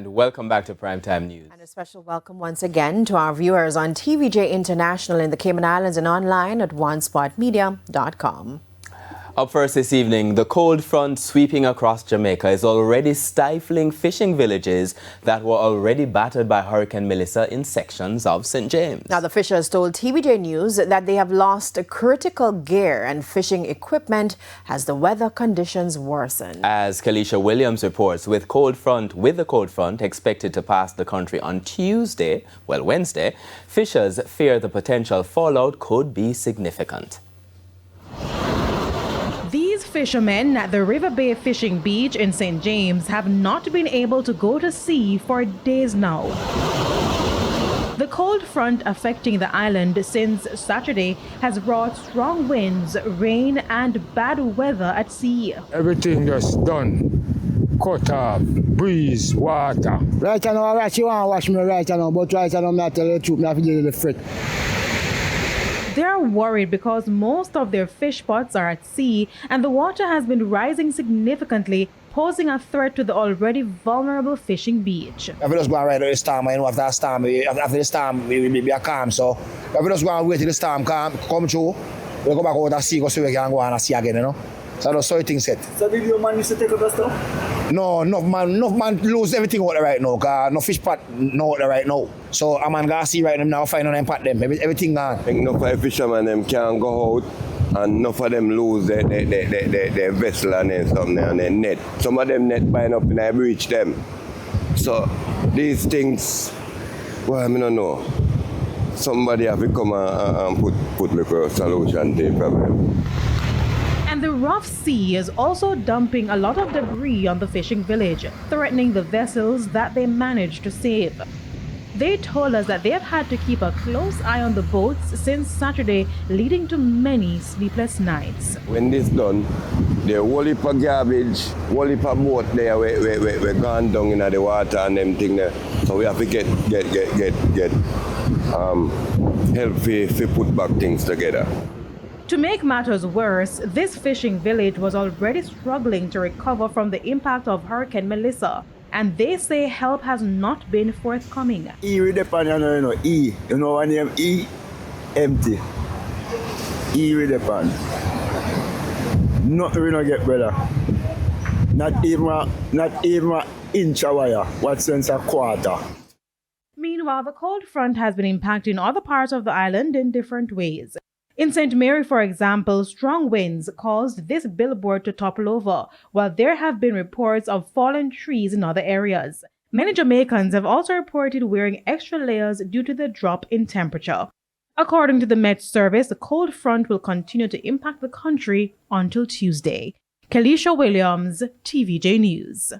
And welcome back to Primetime News. And a special welcome once again to our viewers on TVJ International in the Cayman Islands and online at onespotmedia.com. Up first this evening, the cold front sweeping across Jamaica is already stifling fishing villages that were already battered by Hurricane Melissa in sections of St. James. Now, the fishers told TVJ News that they have lost critical gear and fishing equipment as the weather conditions worsen. As Kalisha Williams reports, with the cold front expected to pass the country on Wednesday, fishers fear the potential fallout could be significant. These fishermen at the River Bay Fishing Beach in St. James have not been able to go to sea for days now. The cold front affecting the island since Saturday has brought strong winds, rain and bad weather at sea. Everything just done. Cut off, breeze, water. Right now, she want to wash me right now, but right now, I'm not telling the truth, I have to deal with the fret. They are worried because most of their fish pots are at sea and the water has been rising significantly, posing a threat to the already vulnerable fishing beach. If we just go and ride out the storm, after the storm, we will be calm. So if we just go and wait till the storm come through, we'll go back out and see so we can go and see again, So that's how things set. So did your man used to take up the stuff? No man lose everything out there right now, because no fish pot no out there right now. So a man gonna see right now, find on them pot them, everything gone. I think enough of fishermen them can go out and enough of them lose their vessel and then something and their net. Some of them net buying up and I reach them. So these things, well, I don't know. Somebody have to come and put like a solution to the problem. And the rough sea is also dumping a lot of debris on the fishing village, threatening the vessels that they managed to save. They told us that they have had to keep a close eye on the boats since Saturday, leading to many sleepless nights. When this done, the whole heap of garbage, whole heap of boat there, we gone down in the water and them thing there. So we have to get help to put back things together. To make matters worse, this fishing village was already struggling to recover from the impact of Hurricane Melissa, and they say help has not been forthcoming. E with the pan, E. You know what name? E? Empty. E with the pan. Nothing we don't get better. Not even an inch of wire. What sense a quarter? Meanwhile, the cold front has been impacting other parts of the island in different ways. In St. Mary, for example, strong winds caused this billboard to topple over, while there have been reports of fallen trees in other areas. Many Jamaicans have also reported wearing extra layers due to the drop in temperature. According to the Met Service, the cold front will continue to impact the country until Tuesday. Kalisha Williams, TVJ News.